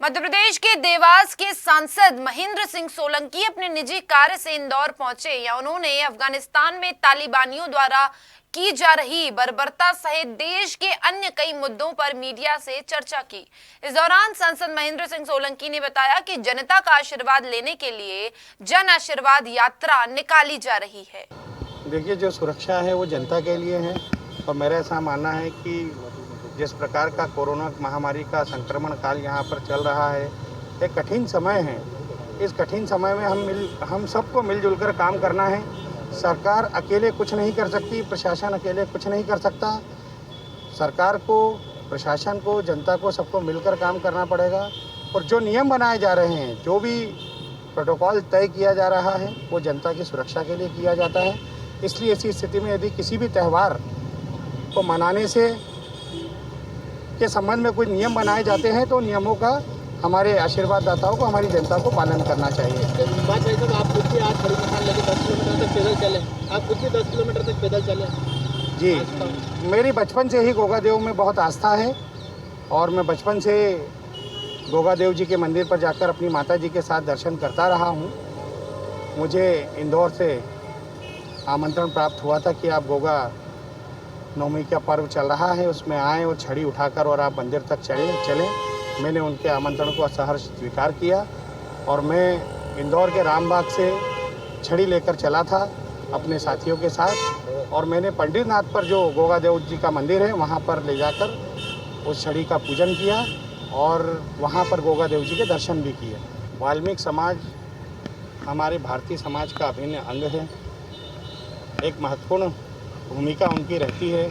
मध्य प्रदेश के देवास के सांसद महेंद्र सिंह सोलंकी अपने निजी कार्य से इंदौर पहुंचे या उन्होंने अफगानिस्तान में तालिबानियों द्वारा की जा रही बर्बरता सहित देश के अन्य कई मुद्दों पर मीडिया से चर्चा की। इस दौरान सांसद महेंद्र सिंह सोलंकी ने बताया कि जनता का आशीर्वाद लेने के लिए जन आशीर्वाद यात्रा निकाली जा रही है। देखिए, जो सुरक्षा है वो जनता के लिए है और मेरा ऐसा मानना है कि जिस प्रकार का कोरोना महामारी का संक्रमण काल यहाँ पर चल रहा है, एक कठिन समय है। इस कठिन समय में हम सबको मिलजुल कर काम करना है। सरकार अकेले कुछ नहीं कर सकती, प्रशासन अकेले कुछ नहीं कर सकता। सरकार को, प्रशासन को, जनता को, सबको मिलकर काम करना पड़ेगा। और जो नियम बनाए जा रहे हैं, जो भी प्रोटोकॉल तय किया जा रहा है, वो जनता की सुरक्षा के लिए किया जाता है। इसलिए ऐसी स्थिति में यदि किसी भी त्यौहार को मनाने से के संबंध में कोई नियम बनाए जाते हैं तो नियमों का हमारे आशीर्वाददाताओं को, हमारी जनता को पालन करना चाहिए। बात है साहब, आप खुद भी आज खड़ी मकान लेके 10 किलोमीटर तक पैदल चले, आप खुद भी 10 किलोमीटर तक पैदल चले? जी, मेरी बचपन से ही गोगादेव में बहुत आस्था है और मैं बचपन से गोगादेव जी के मंदिर पर जाकर अपनी माता जी के साथ दर्शन करता रहा हूँ। मुझे इंदौर से आमंत्रण प्राप्त हुआ था कि आप गोगा नवमी का पर्व चल रहा है, उसमें आएँ और छड़ी उठाकर और आप मंदिर तक चलें। मैंने उनके आमंत्रण को सहर्ष स्वीकार किया और मैं इंदौर के रामबाग से छड़ी लेकर चला था अपने साथियों के साथ और मैंने पंडितनाथ पर जो गोगादेव जी का मंदिर है वहाँ पर ले जाकर उस छड़ी का पूजन किया और वहाँ पर गोगादेव जी के दर्शन भी किए। वाल्मीकि समाज हमारे भारतीय समाज का अभिन्न अंग है। एक महत्वपूर्ण भूमिका उनकी रहती है।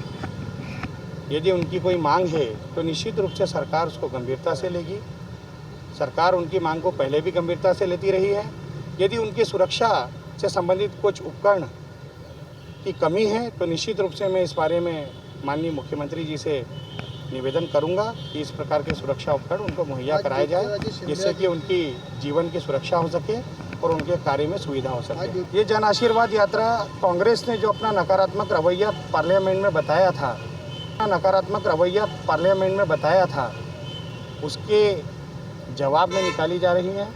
यदि उनकी कोई मांग है तो निश्चित रूप से सरकार उसको गंभीरता से लेगी। सरकार उनकी मांग को पहले भी गंभीरता से लेती रही है। यदि उनकी सुरक्षा से संबंधित कुछ उपकरण की कमी है तो निश्चित रूप से मैं इस बारे में माननीय मुख्यमंत्री जी से निवेदन करूंगा कि इस प्रकार के सुरक्षा उपकरण उनको मुहैया कराए जाए, जिससे कि उनकी जीवन की सुरक्षा हो सके और उनके कार्य में सुविधा हो सके। ये जन आशीर्वाद यात्रा कांग्रेस ने जो अपना नकारात्मक रवैया पार्लियामेंट में बताया था, उसके जवाब में निकाली जा रही है।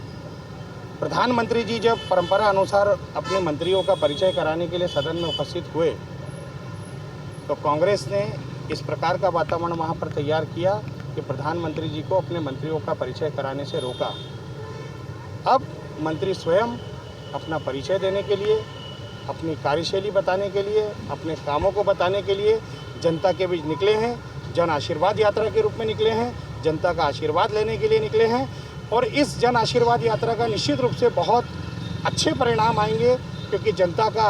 प्रधानमंत्री जी जब परंपरा अनुसार अपने मंत्रियों का परिचय कराने के लिए सदन में उपस्थित हुए तो कांग्रेस ने इस प्रकार का वातावरण वहाँ पर तैयार किया कि प्रधानमंत्री जी को अपने मंत्रियों का परिचय कराने से रोका। अब मंत्री स्वयं अपना परिचय देने के लिए, अपनी कार्यशैली बताने के लिए, अपने कामों को बताने के लिए जनता के बीच निकले हैं। जन आशीर्वाद यात्रा के रूप में निकले हैं, जनता का आशीर्वाद लेने के लिए निकले हैं और इस जन आशीर्वाद यात्रा का निश्चित रूप से बहुत अच्छे परिणाम आएंगे क्योंकि जनता का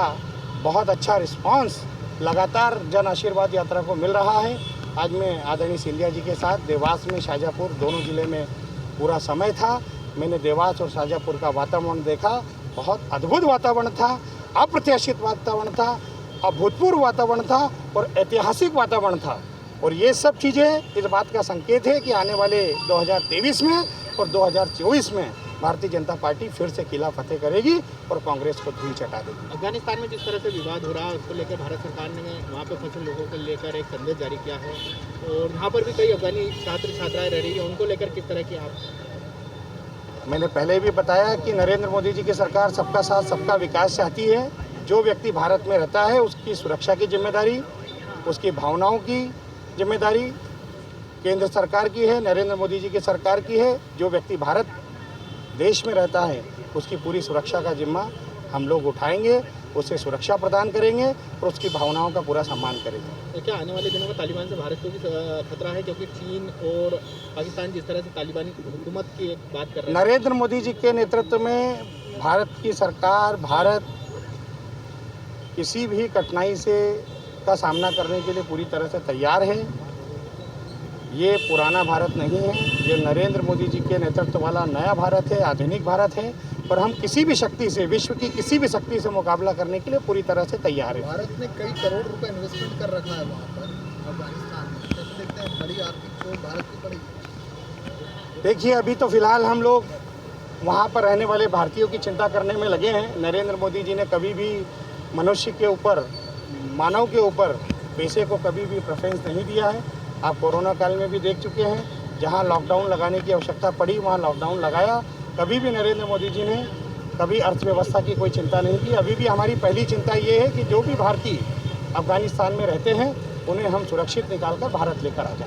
बहुत अच्छा रिस्पांस लगातार जन आशीर्वाद यात्रा को मिल रहा है। आज मैं आदरणीय सिंधिया जी के साथ देवास में, शाजापुर, दोनों ज़िले में पूरा समय था। मैंने देवास और शाजापुर का वातावरण देखा। बहुत अद्भुत वातावरण था, अप्रत्याशित वातावरण था, अभूतपूर्व वातावरण था और ऐतिहासिक वातावरण था। और ये सब चीज़ें इस बात का संकेत है कि आने वाले 2023 में और 2024 में भारतीय जनता पार्टी फिर से किला फतेह करेगी और कांग्रेस को धूल चटा देगी। अफगानिस्तान में जिस तरह से विवाद हो रहा है उसको लेकर भारत सरकार ने वहाँ पे फंसे लोगों को लेकर एक संदेश जारी किया है और यहाँ पर भी कई अफगानी छात्र छात्राएँ रह रही है, उनको लेकर किस तरह की आप? मैंने पहले भी बताया कि नरेंद्र मोदी जी की सरकार सबका साथ सबका विकास चाहती है। जो व्यक्ति भारत में रहता है उसकी सुरक्षा की जिम्मेदारी, उसकी भावनाओं की जिम्मेदारी केंद्र सरकार की है, नरेंद्र मोदी जी की सरकार की है। जो व्यक्ति भारत देश में रहता है उसकी पूरी सुरक्षा का जिम्मा हम लोग उठाएंगे, उसे सुरक्षा प्रदान करेंगे और उसकी भावनाओं का पूरा सम्मान करेंगे। क्या आने वाले दिनों में तालिबान से भारत को भी खतरा है, क्योंकि चीन और पाकिस्तान जिस तरह से तालिबानी हुकूमत की बात कर रहे हैं? नरेंद्र मोदी जी के नेतृत्व में भारत की सरकार, भारत किसी भी कठिनाई से का सामना करने के लिए पूरी तरह से तैयार है। ये पुराना भारत नहीं है, ये नरेंद्र मोदी जी के नेतृत्व वाला नया भारत है, आधुनिक भारत है और हम किसी भी शक्ति से, विश्व की किसी भी शक्ति से मुकाबला करने के लिए पूरी तरह से तैयार है। भारत ने कई करोड़ रुपए इन्वेस्टमेंट कर रखा है वहाँ पर अफगानिस्तान में, कैसे देखते हैं? बड़ी आर्थिक चोट भारत की पड़ी। देखिए, अभी तो फिलहाल हम लोग वहाँ पर रहने वाले भारतीयों की चिंता करने में लगे हैं। नरेंद्र मोदी जी ने कभी भी मनुष्य के ऊपर, मानव के ऊपर पैसे को कभी भी प्रेफरेंस नहीं दिया है। आप कोरोना काल में भी देख चुके हैं, जहाँ लॉकडाउन लगाने की आवश्यकता पड़ी वहाँ लॉकडाउन लगाया। कभी भी नरेंद्र मोदी जी ने कभी अर्थव्यवस्था की कोई चिंता नहीं की। अभी भी हमारी पहली चिंता ये है कि जो भी भारतीय अफगानिस्तान में रहते हैं उन्हें हम सुरक्षित निकाल कर भारत लेकर आ जाएं।